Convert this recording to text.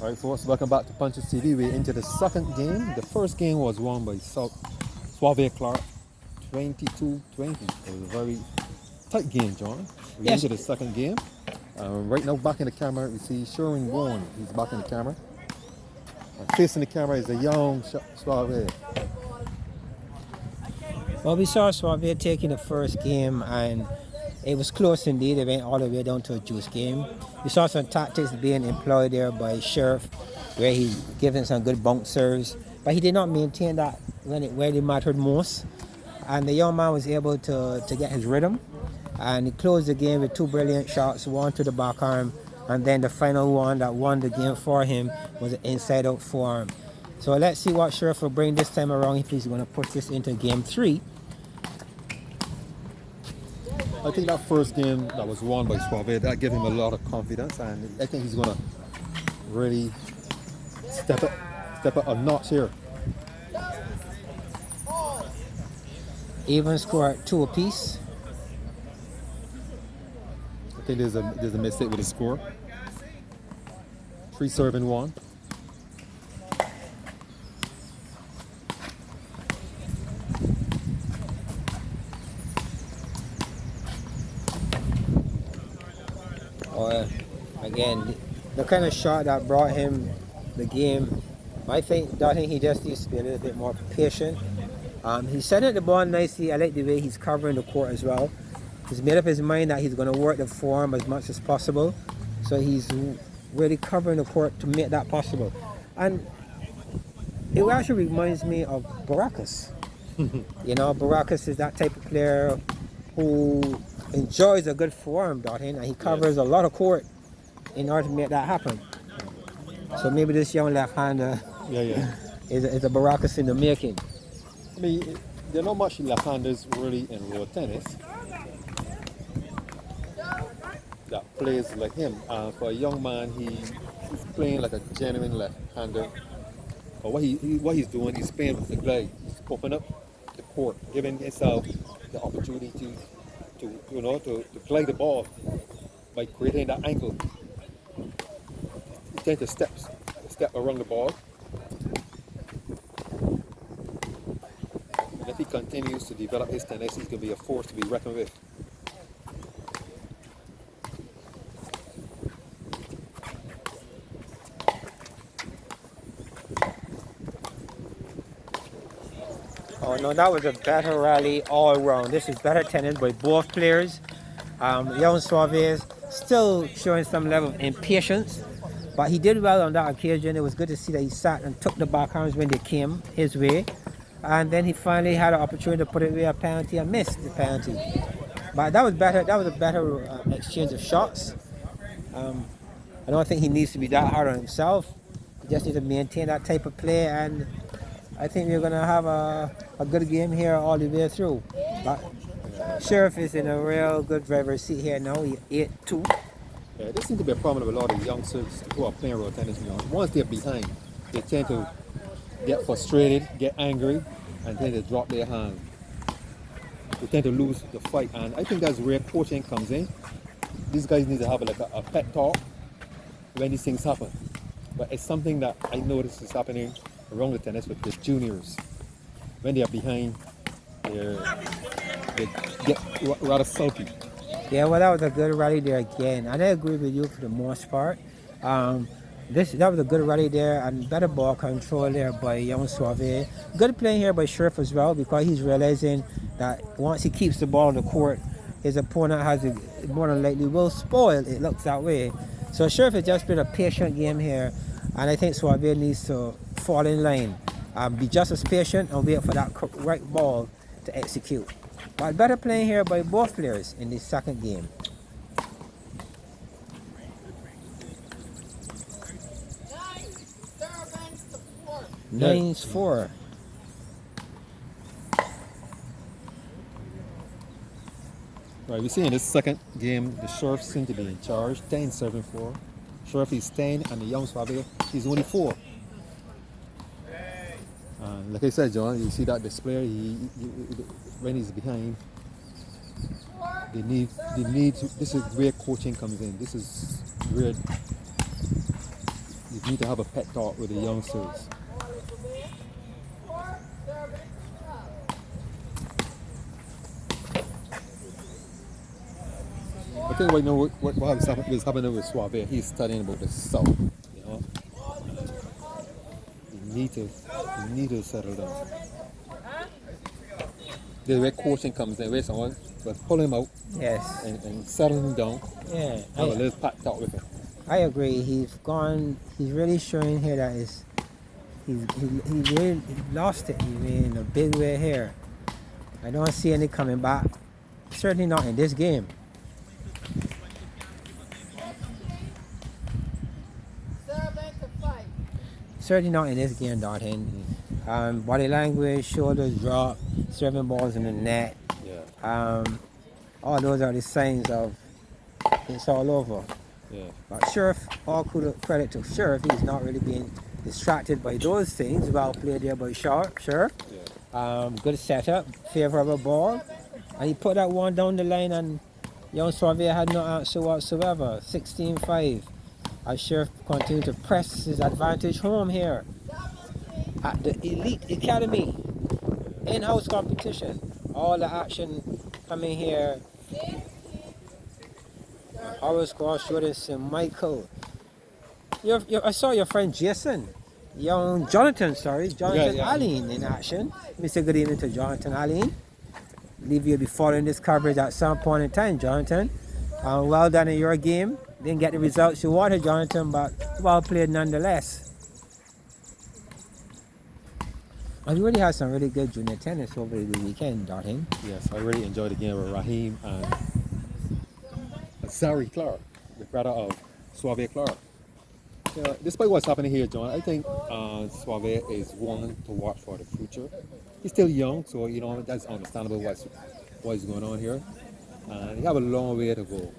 Alright folks, welcome back to Punches TV. We're into the second game. The first game was won by Sauve Clarke, 22-20. It was a very tight game, John. We're Yes. into the second game. Right now, back in the camera, we see Sherwin Bourne. He's back in the camera. Facing the camera is the young Sauve. Well, we saw Sauve taking the first game, and it was close indeed. It went all the way down to a juice game. We saw some tactics being employed there by Sheriff, where he given some good bounce serves, but he did not maintain that where it mattered most. And the young man was able to get his rhythm, and he closed the game with two brilliant shots, one to the back arm, and then the final one that won the game for him was an inside-out forearm. So let's see what Sheriff will bring this time around if he's going to push this into game 3. I think that first game that was won by Sauve, that gave him a lot of confidence, and I think he's going to really step up a notch here. Even score 2 apiece. I think there's a mistake with the score. 3 serving 1. Again, the kind of shot that brought him the game, I think he just needs to be a little bit more patient. He's setting the ball nicely. I like the way he's covering the court as well. He's made up his mind that he's going to work the form as much as possible. So he's really covering the court to make that possible. And it actually reminds me of Baracus. You know, Baracus is that type of player who enjoys a good form, and he covers a lot of court in order to make that happen. So maybe this young left-hander is a Baracus in the making. I mean, there are not much left-handers really in world tennis that plays like him. For a young man, he's playing like a genuine left-hander. But what he's doing, he's playing with the glide. He's opening up the court, giving himself the opportunity to play the ball by creating that angle. He tends to step around the ball. And if he continues to develop his tennis, he's going to be a force to be reckoned with. Oh no, that was a better rally all around. This is better tennis by both players. Young Sauve is still showing some level of impatience, but he did well on that occasion. It was good to see that he sat and took the backhands when they came his way, and then he finally had an opportunity to put it away a penalty and missed the penalty. But that was better. That was a better exchange of shots. I don't think he needs to be that hard on himself. He just needs to maintain that type of play, and I think we're going to have a good game here all the way through. But Sheriff is in a real good driver's seat here now. He 8-2. Yeah, this seems to be a problem with a lot of youngsters who are playing road tennis now. Once they're behind, they tend to get frustrated, get angry, and then they drop their hand. They tend to lose the fight, and I think that's where coaching comes in. These guys need to have like a pep talk when these things happen. But it's something that I notice is happening around the tennis with the juniors. When they are behind, they get rather sulky. Yeah, well, that was a good rally there again. And I agree with you for the most part. That was a good rally there, and better ball control there by young Sauve. Good playing here by Sheriff as well, because he's realizing that once he keeps the ball on the court, his opponent more than likely will spoil. It looks that way. So Sheriff has just been a patient game here, and I think Sauve needs to fall in line. Be just as patient and wait for that right ball to execute. But better playing here by both players in this second game. 9-4. Right, we see in this second game, the Sheriff seem to be in charge. 10-7-4. Sheriff is 10, and the young Sauve is only 4. Like I said, John, you see that display. When he's behind, they need to. This is where coaching comes in. This is where You need to have a pet talk with the youngsters. I think right now what was happening with Sauve, he's studying about the Sauve, you know. You need to settle down. The way coaching comes in, where someone will pull him out Yes. and settle him down, Yeah. have a little pat talk with him. I agree. He's really showing here that he really lost it. He in a big way here. I don't see any coming back. Certainly not in this game. Certainly not in this game, Dartin. Body language, shoulders drop, serving balls in the net. Yeah. All those are the signs of it's all over. Yeah. But Sheriff, all credit to Sheriff, he's not really being distracted by those things. Well played there by Sheriff. Yeah. Good setup, favorable ball. And he put that one down the line and young Sauve had no answer whatsoever. 16-5. As Sheriff continued to press his advantage home here at the Elite Academy. In-house competition. All the action coming here. Our squad shooting St. Michael. I saw your friend Jonathan Allen in action. Let me say good evening to Jonathan Allen. Believe you'll be following this coverage at some point in time, Jonathan. Well done in your game. Didn't get the results you wanted, Jonathan, but well played nonetheless. And we really had some really good junior tennis over the weekend, Dartin. Yes, I really enjoyed the game with Raheem and Zari Clarke, the brother of Sauve Clarke. You know, despite what's happening here, John, I think Sauve is one to watch for the future. He's still young, so you know that's understandable what's going on here. And he have a long way to go.